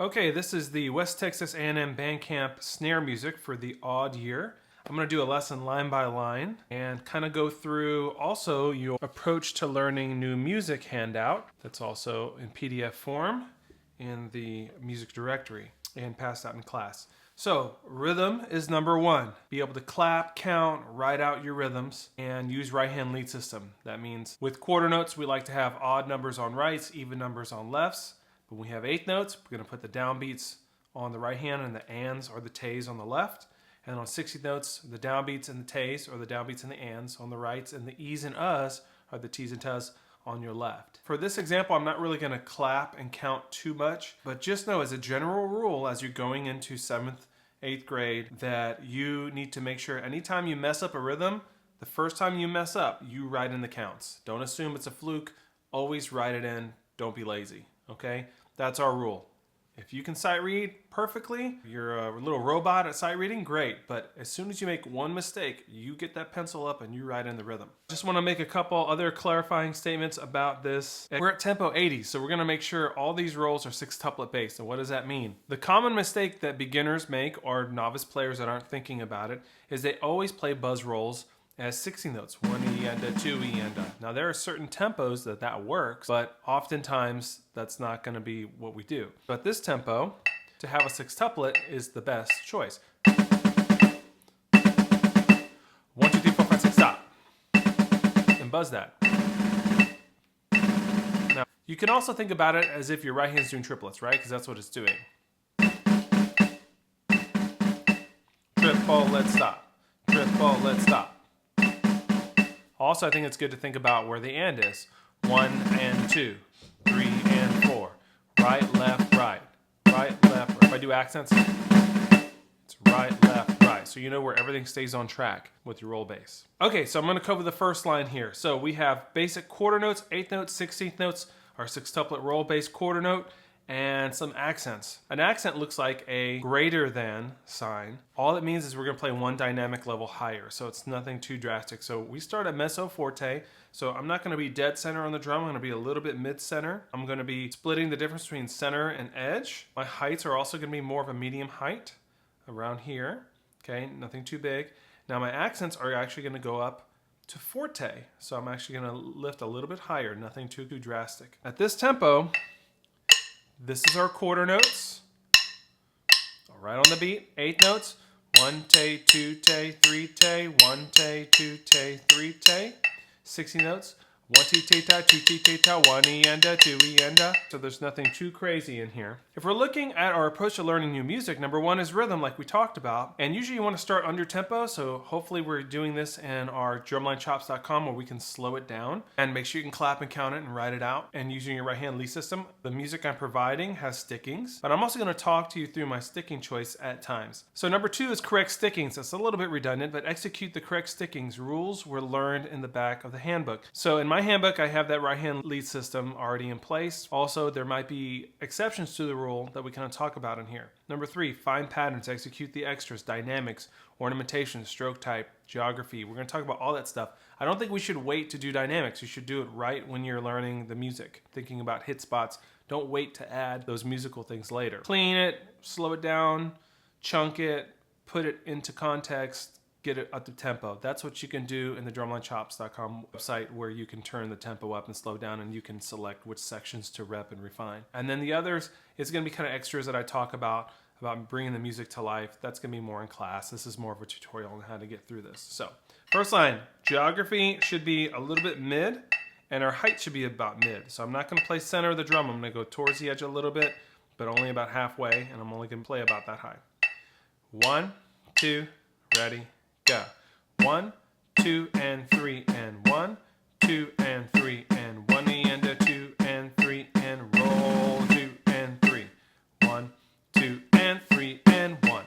Okay, this is the West Texas A&M Bandcamp snare music for the odd year. I'm going to do a lesson line by line and kind of go through also your approach to learning new music handout that's also in PDF form in the music directory and passed out in class. So rhythm is number one. Be able to clap, count, write out your rhythms, and use right hand lead system. That means with quarter notes, we like to have odd numbers on rights, even numbers on lefts. When we have eighth notes, we're going to put the downbeats on the right hand and the ands or the tays on the left. And on 60th notes, the downbeats and the tays or the downbeats and the ands on the rights, and the e's and uhs are the t's and tus on your left. For this example, I'm not really going to clap and count too much, but just know as a general rule, as you're going into 7th, 8th grade, that you need to make sure anytime you mess up a rhythm, the first time you mess up, you write in the counts. Don't assume it's a fluke. Always write it in. Don't be lazy. Okay? That's our rule. If you can sight read perfectly, you're a little robot at sight reading, great. But as soon as you make one mistake, you get that pencil up and you write in the rhythm. Just want to make a couple other clarifying statements about this. We're at tempo 80, so we're going to make sure all these rolls are 6-tuplet based. And what does that mean? The common mistake that beginners make, or novice players that aren't thinking about it, is they always play buzz rolls as 60 notes, 1 E and a 2 E and a. Now there are certain tempos that works, but oftentimes that's not going to be what we do. But this tempo, to have a 6-tuplet, is the best choice. 1, 2, 3, 4, 5, 6, stop. And buzz that. Now, you can also think about it as if your right hand's doing triplets, right? Because that's what it's doing. Triple, let's stop. Triple, let's stop. Also, I think it's good to think about where the and is. 1 and 2, 3 and 4. Right, left, right. Right, left, right. If I do accents, it's right, left, right. So you know where everything stays on track with your roll bass. Okay, so I'm going to cover the first line here. So we have basic quarter notes, 8th notes, 16th notes, our 6-tuplet roll bass quarter note, and some accents. An accent looks like a greater than sign. All it means is we're going to play one dynamic level higher, so it's nothing too drastic. So we start at mezzo forte, so I'm not going to be dead center on the drum. I'm going to be a little bit mid-center. I'm going to be splitting the difference between center and edge. My heights are also going to be more of a medium height, around here. Okay, nothing too big. Now my accents are actually going to go up to forte, so I'm actually going to lift a little bit higher, nothing too drastic. At this tempo, this is our quarter notes. Right on the beat, 8th notes. 1 tay, 2 tay, 3 tay, 1 tay, 2 tay, 3 tay. 60 notes. 1 t tay ta, 2 t tay ta, 1 e and a, 2 e and a. So there's nothing too crazy in here. If we're looking at our approach to learning new music, number one is rhythm, like we talked about. And usually you want to start under tempo, so hopefully we're doing this in our drumlinechops.com where we can slow it down and make sure you can clap and count it and write it out. And using your right hand lead system, the music I'm providing has stickings, but I'm also going to talk to you through my sticking choice at times. So number two is correct stickings. That's a little bit redundant, but execute the correct stickings. Rules were learned in the back of the handbook. So in my handbook, I have that right hand lead system already in place. Also, there might be exceptions to the rule that we kind of talk about in here. Number three, find patterns, execute the extras, dynamics, ornamentation, stroke type, geography. We're going to talk about all that stuff. I don't think we should wait to do dynamics. You should do it right when you're learning the music, thinking about hit spots. Don't wait to add those musical things later. Clean it, slow it down, chunk it, put it into context, get it up to tempo. That's what you can do in the drumlinechops.com website, where you can turn the tempo up and slow down, and you can select which sections to rep and refine. And then the others is going to be kind of extras that I talk about bringing the music to life. That's going to be more in class. This is more of a tutorial on how to get through this. So first line, geography should be a little bit mid, and our height should be about mid. So I'm not going to play center of the drum. I'm going to go towards the edge a little bit, but only about halfway, and I'm only going to play about that high. 1, 2, ready, go. 1, 2, and 3, and 1, 2, and 3, and 1 e and a 2, and 3, and roll 2, and 3. 1, 2, and 3, and 1.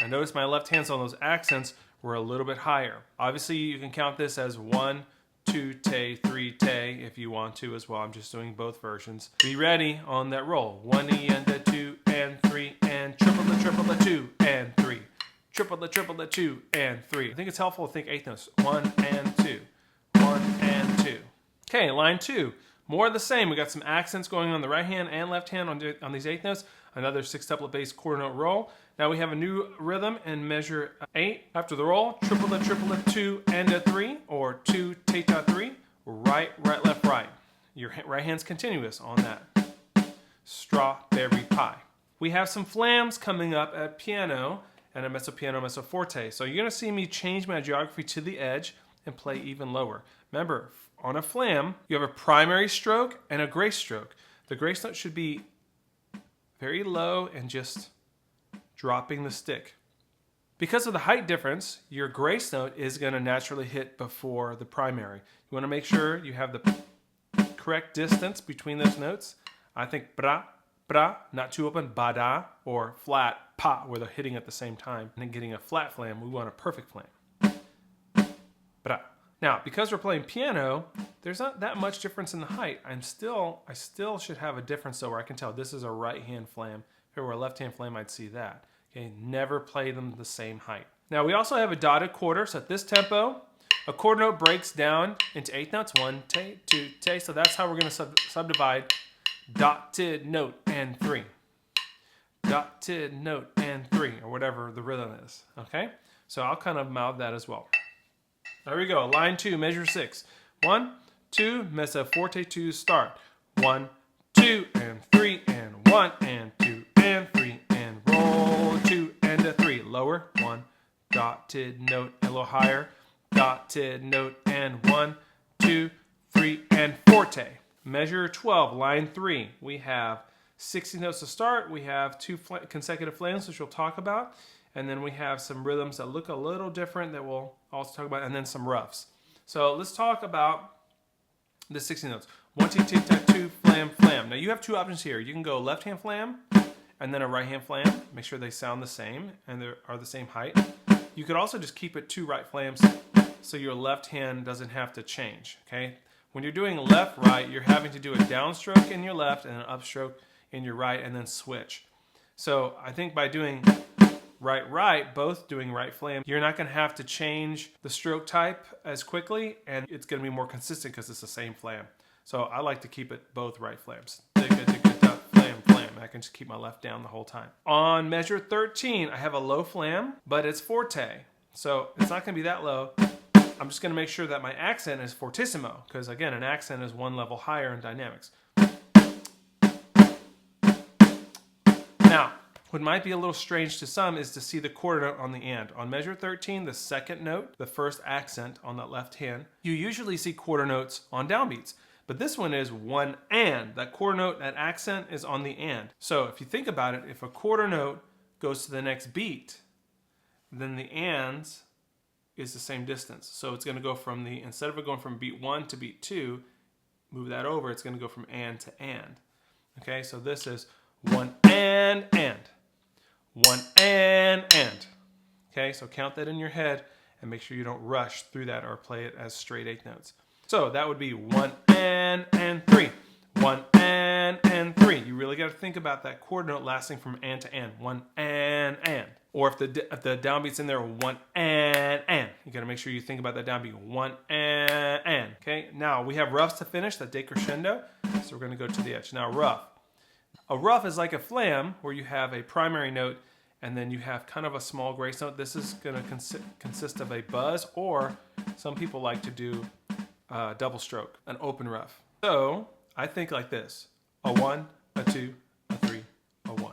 And notice my left hands on those accents were a little bit higher. Obviously, you can count this as 1, 2 tay, 3 tay if you want to as well. I'm just doing both versions. Be ready on that roll. 1 e and a 2, and 3, and triple the 2, and 3. Triple the 2, and 3. I think it's helpful to think 8th notes. 1 and 2. 1 and 2. Okay, line 2. More of the same. We got some accents going on the right hand and left hand on these 8th notes. another sextuplet bass quarter note roll. Now we have a new rhythm in measure 8. After the roll, triplet, triplet, 2 and a 3, or 2 teta 3, right, right, left, right. Your right hand's continuous on that. Strawberry pie. We have some flams coming up at piano and a mezzo piano, mezzo forte. So you're going to see me change my geography to the edge and play even lower. Remember, on a flam, you have a primary stroke and a grace stroke. The grace note should be very low and just dropping the stick. Because of the height difference, your grace note is going to naturally hit before the primary. You want to make sure you have the correct distance between those notes. I think bra, bra, not too open, ba-da, or flat, pa, where they're hitting at the same time. And then getting a flat flam, we want a perfect flam. Bra. Now, because we're playing piano, there's not that much difference in the height. I still should have a difference though, where I can tell this is a right hand flam. If it were a left hand flam, I'd see that. Okay, never play them the same height. Now we also have a dotted quarter, so at this tempo, a quarter note breaks down into 8 notes, 1, te, 2, te, so that's how we're gonna subdivide dotted note and 3. Dotted note and 3, or whatever the rhythm is, okay? So I'll kind of mouth that as well. There we go, line 2, measure 6. 1, 2, mezzo forte 2, start. 1, 2, and 3, and 1, and 2, and 3, and roll 2, and a 3. Lower, 1, dotted note, a little higher. Dotted note, and 1, 2, 3, and forte. Measure 12, line 3. We have 60 notes to start. We have 2 consecutive flams, which we'll talk about. And then we have some rhythms that look a little different that we'll also talk about, and then some roughs. So let's talk about the 60 notes. 1, 2, 2, 2, flam, flam. Now you have 2 options here. You can go left hand flam and then a right hand flam. Make sure they sound the same and they are the same height. You could also just keep it 2 right flams so your left hand doesn't have to change, okay? When you're doing left, right, you're having to do a downstroke in your left and an upstroke in your right and then switch. So I think by doing right, right, both doing right flam, you're not gonna have to change the stroke type as quickly and it's gonna be more consistent because it's the same flam. So I like to keep it both right flams. Flam, flam. I can just keep my left down the whole time. On measure 13, I have a low flam, but it's forte. So it's not gonna be that low. I'm just going to make sure that my accent is fortissimo, because again, an accent is 1 level higher in dynamics. Now, what might be a little strange to some is to see the quarter note on the and. On measure 13, the second note, the first accent on that left hand, you usually see quarter notes on downbeats. But this one is 1 and. That quarter note, that accent is on the and. So if you think about it, if a quarter note goes to the next beat, then the ands is the same distance. So it's going to go from the, instead of it going from beat 1 to beat 2, move that over, it's going to go from and to and. Okay, so this is 1 and. 1 and. Okay, so count that in your head and make sure you don't rush through that or play it as straight 8 notes. So that would be 1 and 3. 1 and 3. You really got to think about that quarter note lasting from and to and. 1 and. Or if the downbeat's in there, 1 and. You got to make sure you think about that downbeat. 1 and. Okay, now we have roughs to finish, that decrescendo. So we're going to go to the edge. Now rough. A rough is like a flam where you have a primary note and then you have kind of a small grace note. This is going to consist of a buzz, or some people like to do double stroke, an open rough. So I think like this: a 1, a 2, a 3, a 1.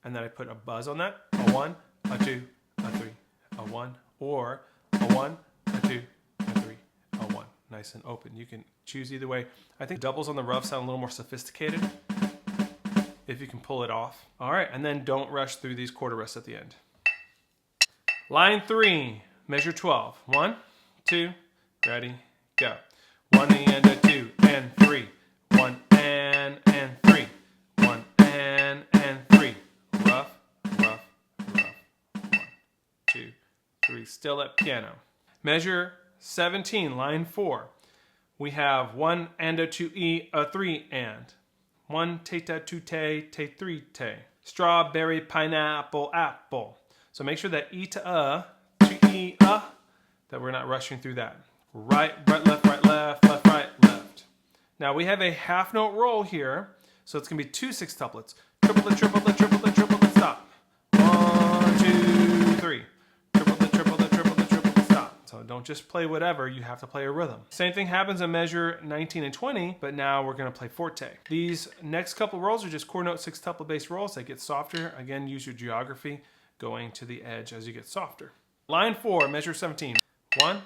And then I put a buzz on that. A 1, a 2, a 3, a 1. Or a 1, a 2, a 3, a 1. Nice and open. You can choose either way. I think doubles on the rough sound a little more sophisticated if you can pull it off. All right, and then don't rush through these quarter rests at the end. Line 3, measure 12. 1, 2, ready, go. 1 and a 2 and 3. 1 and 3. 1 and 3. Rough, rough, rough. 1, 2, 3. Still at piano. Measure 17, line 4. We have 1 and a 2 e, a 3 and. 1 teta 2 te, te 3 te. Strawberry, pineapple, apple. So make sure that e to e, that we're not rushing through that. Right, right, left, left, right, left. Now we have a half note roll here, so it's going to be 2 sextuplets. triplet, triplet, triplet, triplet, stop. 1, 2, 3. Triplet, triplet, triplet, triplet, stop. So don't just play whatever, you have to play a rhythm. Same thing happens in measure 19 and 20, but now we're going to play forte. These next couple rolls are just quarter note sextuple bass rolls. They get softer. Again, use your geography going to the edge as you get softer. Line 4, measure 17. 1,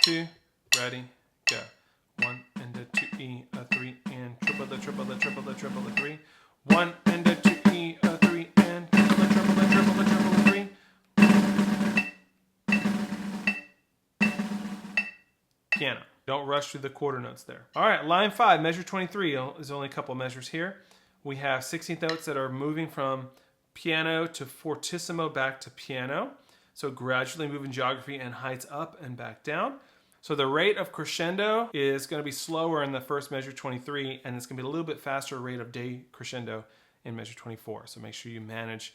2, ready, go. 1 and a 2 E, a 3 and triplet, triplet, triplet, triplet, 3. 1 and a 2 E, a 3 and triplet, triplet, triplet, triplet, 3. Piano. Don't rush through the quarter notes there. All right, line 5, measure 23 is only a couple measures here. We have 16th notes that are moving from piano to fortissimo back to piano. So gradually moving geography and heights up and back down. So the rate of crescendo is going to be slower in the first measure 23, and it's going to be a little bit faster rate of decrescendo in measure 24. So make sure you manage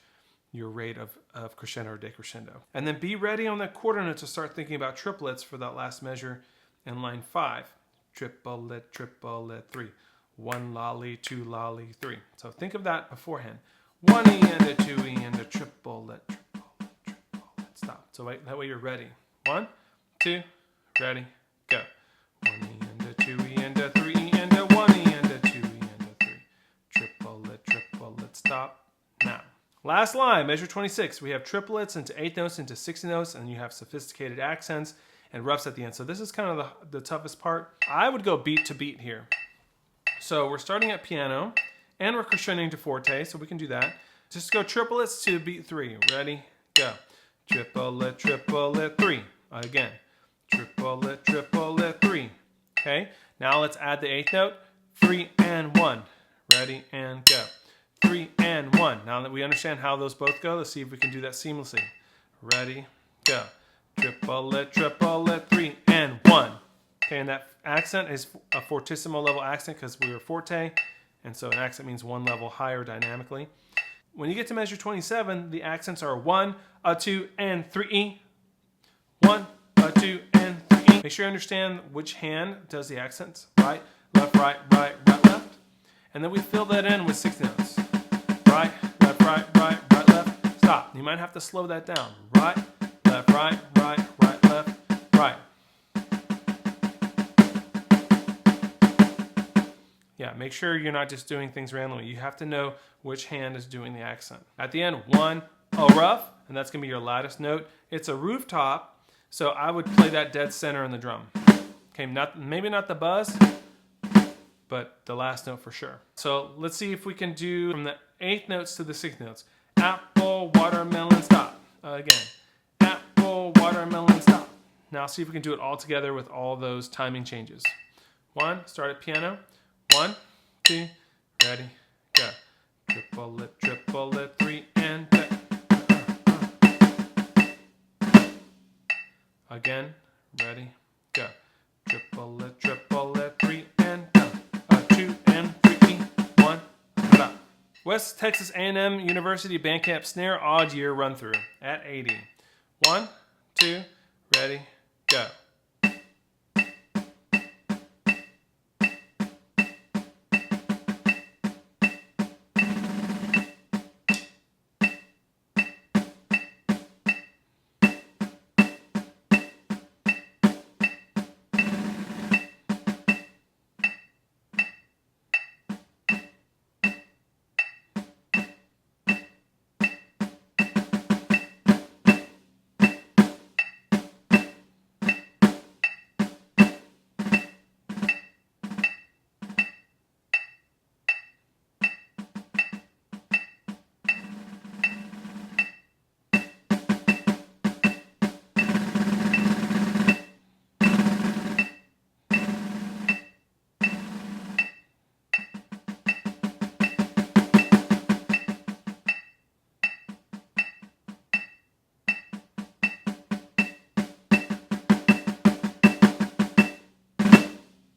your rate of crescendo or decrescendo. And then be ready on the quarter note to start thinking about triplets for that last measure in line 5. Triplet, triplet, 3. 1 lolly, 2 lolly, 3. So think of that beforehand. 1 E and a 2 E and a triplet, triplet, triplet, stop. So that way you're ready. 1, 2, ready, go. 1 E and a 2 E and a 3 E and a 1 E and a 2 E and a 3. Triplet, triplet, stop. Now, last line, measure 26. We have triplets into 8th notes into 16th notes, and you have sophisticated accents and roughs at the end. So this is kind of the toughest part. I would go beat to beat here. So we're starting at piano, and we're crescendoing to forte, so we can do that. Just go triplets to beat 3. Ready, go. Triplet, triplet, 3. Again. Triplet, triplet, 3. Okay, now let's add the 8th note. 3 and 1. Ready, and go. 3 and 1. Now that we understand how those both go, let's see if we can do that seamlessly. Ready, go. Triplet, triplet, 3 and 1. Okay, and that accent is a fortissimo level accent because we were forte, and so an accent means one level higher dynamically. When you get to measure 27, the accents are 1, a 2, and 3E. 1, a 2, and 3E. Make sure you understand which hand does the accents. Right, left, right, right, right, left. And then we fill that in with 6 notes. Right, left, right, right, right, left. Stop. You might have to slow that down. Right, left, right, right, right, left, right. Yeah, make sure you're not just doing things randomly. You have to know which hand is doing the accent. At the end, 1, a rough, and that's going to be your loudest note. It's a rooftop, so I would play that dead center in the drum. Okay, maybe not the buzz, but the last note for sure. So let's see if we can do from the 8th notes to the 6th notes. Apple, watermelon, stop. Again. Apple, watermelon, stop. Now see if we can do it all together with all those timing changes. 1, start at piano. 1, 2, ready, go. Triplet, triplet, 3 and again, ready, go. Triplet, triplet, 3 and a 2 and 3, 1, stop. West Texas A&M University Bandcamp Snare Odd Year Run Through at 80. 1, 2, ready, go.